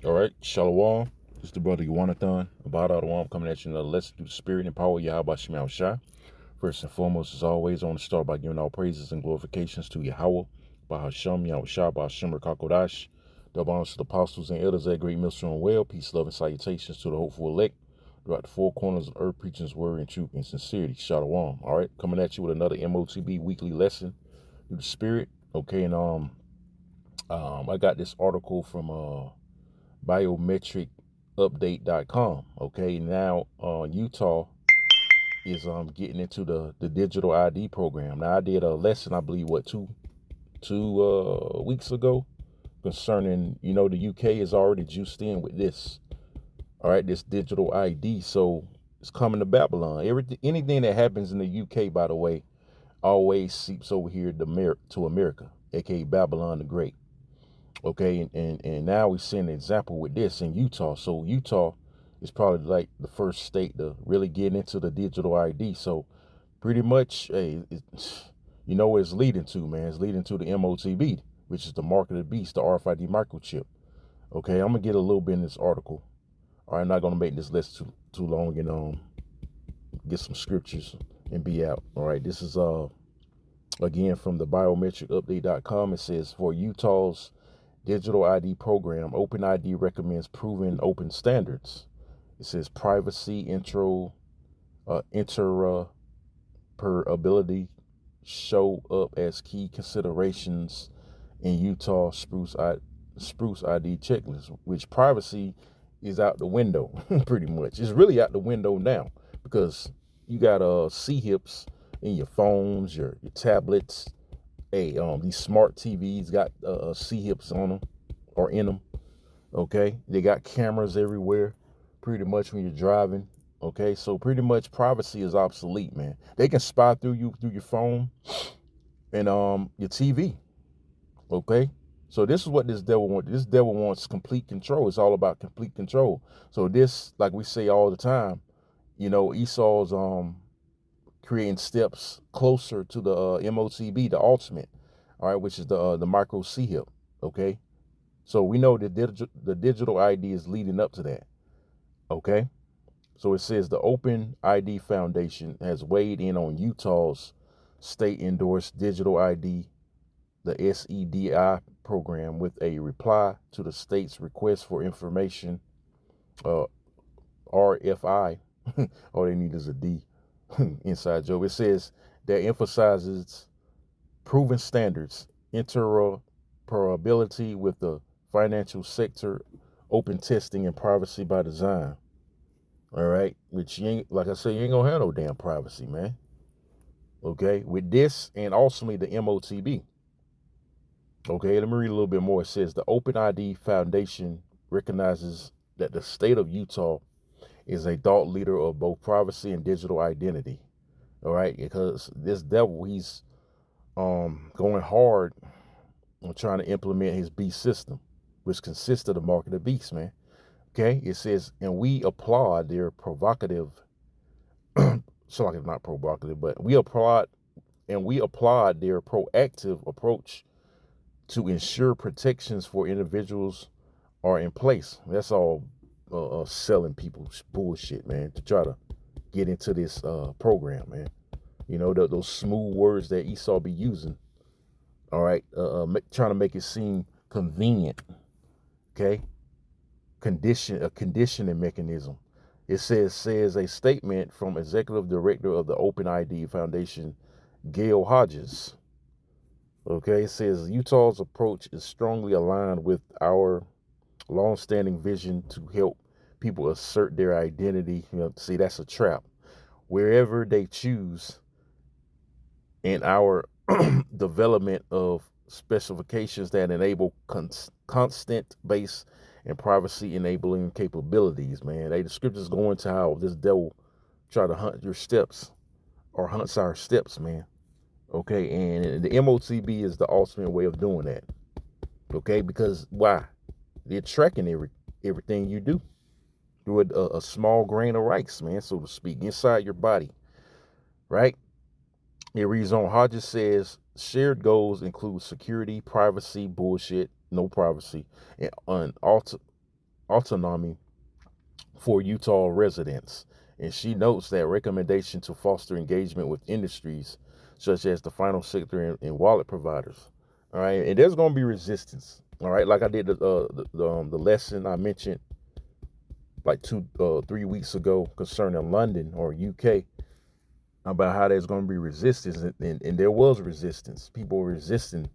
All right, Shalom. It's the brother Yuanathon. About Adawam coming at you another lesson through the spirit and power of Yahweh Shemel Shah. First and foremost, as always, I want to start by giving all praises and glorifications to Yahweh, Bahasham, Yahweh Shah, Bahasham, Rakakodash, double honors to the apostles and elders at Great Millstone Well. Peace, love, and salutations to the hopeful elect throughout the four corners of earth, preaching his word in truth and sincerity. Shalom. All right, coming at you with another MOTB weekly lesson through the spirit. Okay, and I got this article from biometricupdate.com. Okay, now Utah is getting into the digital ID program. Now I did a lesson, I believe, two weeks ago concerning, the UK is already juiced in with this. All right, this digital ID. So it's coming to Babylon. Anything that happens in the UK, by the way, always seeps over here to America, aka Babylon the Great. Okay, and now we're seeing an example with this in Utah. So Utah is probably like the first state to really get into the digital ID. So pretty much, hey, you know what it's leading to, man. It's leading to the MOTB, which is the mark of the beast, the RFID microchip. Okay, I'm gonna get a little bit in this article. All right, I'm not gonna make this list too long and get some scriptures and be out. All right, this is again from the biometricupdate.com. It says for Utah's digital ID program, OpenID recommends proven open standards. It says privacy, interoperability show up as key considerations in Utah Spruce ID checklist, which privacy is out the window, pretty much. It's really out the window now because you got CHIPs in your phones, your tablets. Hey, these smart TVs got CHIPs on them or in them. Okay, they got cameras everywhere, pretty much when you're driving. Okay, so pretty much privacy is obsolete, man. They can spy through you through your phone and your TV. Okay, so this is what this devil wants. This devil wants complete control. It's all about complete control. So this, like we say all the time, Esau's creating steps closer to the MOTB, the ultimate, all right, which is the micro CHIP. Okay, so we know that the digital ID is leading up to that. Okay, so it says the Open ID Foundation has weighed in on Utah's state-endorsed digital ID, the SEDI program, with a reply to the state's request for information, uh, RFI. All they need is a D. Inside joke. It says that emphasizes proven standards, interoperability with the financial sector, open testing, and privacy by design. All right, which you ain't, like I said, you ain't gonna have no damn privacy, man. Okay, with this and ultimately the MOTB. Okay, let me read a little bit more. It says the Open ID Foundation recognizes that the state of Utah is a thought leader of both privacy and digital identity. All right, because this devil, he's going hard on trying to implement his beast system, which consists of the mark of the beast, man. Okay, it says, and we applaud their provocative, so like it's not provocative, but we applaud their proactive approach to ensure protections for individuals are in place. That's all selling people bullshit, man, to try to get into this program, man. Those smooth words that Esau be using. All right, trying to make it seem convenient. Okay, a conditioning mechanism. It says a statement from executive director of the Open ID Foundation, Gail Hodges. Okay, it says Utah's approach is strongly aligned with our long-standing vision to help people assert their identity. See, that's a trap. Wherever they choose in our development of specifications that enable constant base and privacy enabling capabilities, man. The scriptures go into how this devil try to hunt your steps or hunts our steps, man. Okay, and the MOTB is the ultimate way of doing that. Okay, because why? They're tracking everything you do through a small grain of rice, man, so to speak, inside your body, right? It reads on. Hodges says shared goals include security, privacy, bullshit, no privacy, and autonomy for Utah residents. And she notes that recommendation to foster engagement with industries such as the final sector and wallet providers. All right, and there's going to be resistance. All right, like I did the lesson I mentioned like 3 weeks ago concerning London or UK about how there's going to be resistance, and there was resistance. People were resisting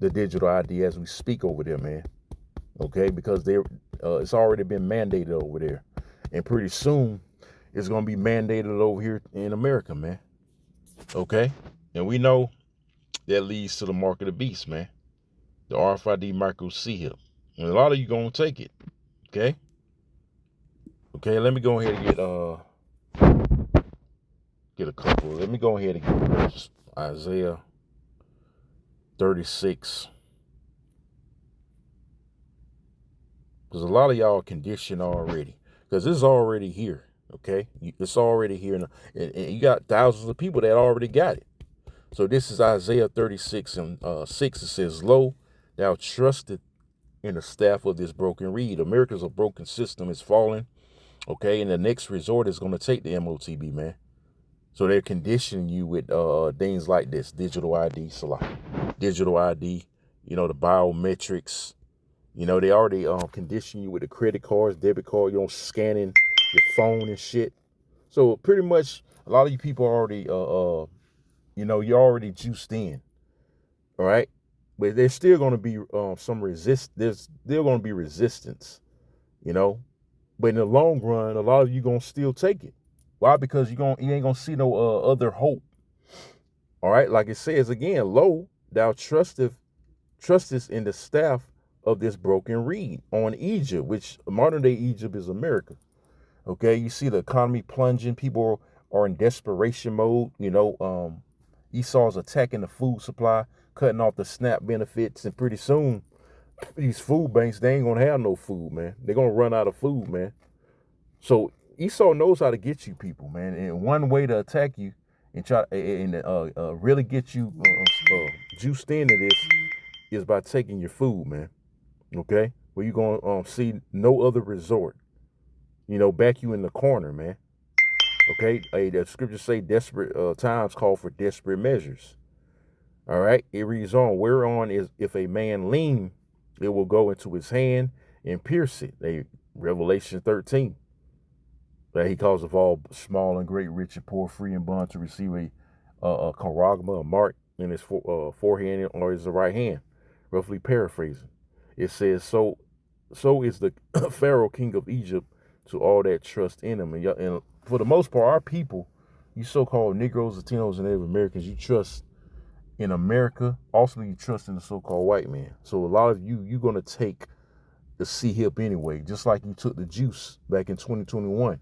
the digital ID as we speak over there, man. Okay, because it's already been mandated over there, and pretty soon it's going to be mandated over here in America, man. Okay, and we know that leads to the mark of the beast, man. The RFID micro CHIP, and a lot of you gonna take it. Okay. Okay, let me go ahead and get a couple. Let me go ahead and get verse Isaiah 36. Because a lot of y'all are conditioned already. Because it's already here. Okay? It's already here. And you got thousands of people that already got it. So this is Isaiah 36 and 6. It says, Lo, thou trusted in the staff of this broken reed. America's a broken system. It's falling. Okay? And the next resort is going to take the MOTB, man. So they're conditioning you with things like this. Digital ID, digital ID, the biometrics. They already condition you with the credit cards, debit card, scanning your phone and shit. So pretty much a lot of you people are already, you're already juiced in. All right. But there's still going to be there's still going to be resistance, But in the long run, a lot of you going to still take it. Why? Because you ain't going to see no other hope. All right. Like it says again, lo, thou trustest in the staff of this broken reed on Egypt, which modern day Egypt is America. Okay, you see the economy plunging. People are in desperation mode. Esau's attacking the food supply, cutting off the SNAP benefits, and pretty soon these food banks, they ain't gonna have no food, man. They're gonna run out of food, man. So Esau knows how to get you people, man. And one way to attack you and try and really get you juiced into this is by taking your food, man. Okay, where you gonna see no other resort, back you in the corner, man. Okay, the scriptures say desperate times call for desperate measures. All right, it reads on, whereon is if a man lean, it will go into his hand and pierce it. Revelation 13, that he calls of all small and great, rich and poor, free and bond to receive a charagma, a mark in his forehead or his right hand, roughly paraphrasing. It says, so is the Pharaoh, king of Egypt, to all that trust in him. And for the most part, our people, you so-called Negroes, Latinos, and Native Americans, you trust in America. Also, you trust in the so-called white man. So a lot of you're going to take the CHIP anyway, just like you took the juice back in 2021.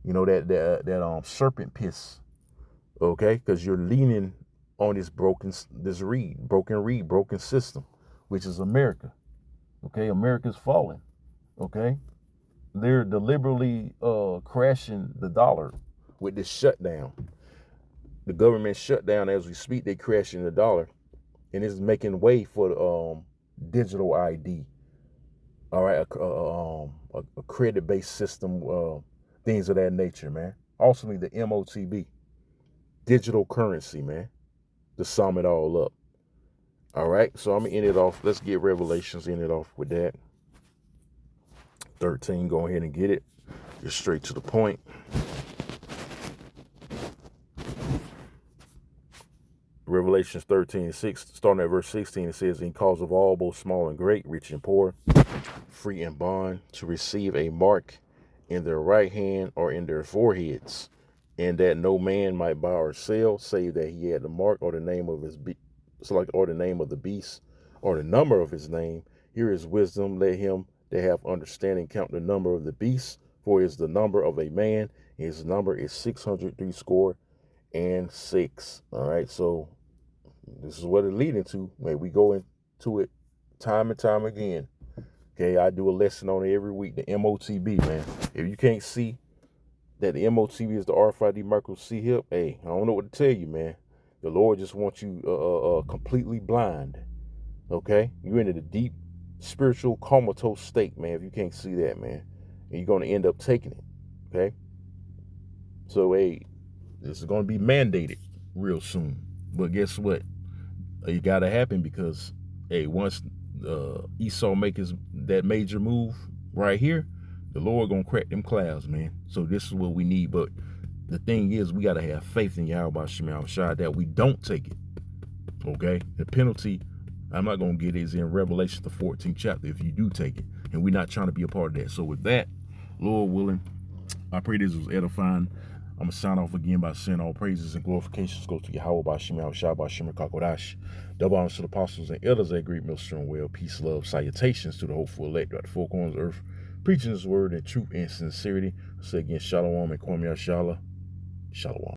That serpent piss. Okay? Because you're leaning on this broken system, which is America. Okay, America's falling. Okay, they're deliberately crashing the dollar with this shutdown. The government shutdown as we speak. They crashing the dollar, and it's making way for digital ID. All right, a credit-based system, things of that nature, man. Also, the MOTB, digital currency, man. To sum it all up. All right, so I'm going to end it off. Let's get Revelations, end it off with that. 13, go ahead and get it. Get straight to the point. Revelations 13:6, starting at verse 16, it says, in cause of all, both small and great, rich and poor, free and bond, to receive a mark in their right hand or in their foreheads, and that no man might buy or sell, save that he had the mark or the name of his or the name of the beast, or the number of his name. Here is wisdom. Let him that have understanding count the number of the beast, for it is the number of a man. His number is 636. All right, so this is what it's leading to. We go into it time and time again. Okay, I do a lesson on it every week. The MOTB, man. If you can't see that the MOTB is the RFID micro CHIP, hey, I don't know what to tell you, man. The Lord just wants you completely blind. Okay? You're into the deep spiritual comatose state, man, if you can't see that, man. And you're going to end up taking it, okay? So, hey, this is going to be mandated real soon. But guess what? It got to happen because, hey, once Esau makes that major move right here, the Lord going to crack them clouds, man. So this is what we need. But the thing is, we got to have faith in Yahweh Shem Shai that we don't take it, okay? The penalty, I'm not going to get it, is in Revelation, the 14th chapter, if you do take it. And we're not trying to be a part of that. So with that, Lord willing, I pray this was edifying. I'm going to sign off again by saying all praises and glorifications go to Yahweh Bashim Yahushua Bashim Kakodash. Double honors to the apostles and elders that greet Millstone well. Peace, love, salutations to the hopeful elect throughout the four corners of earth. Preaching his word in truth and sincerity. I say again, Shalom and Kwame Yashala. Shalom.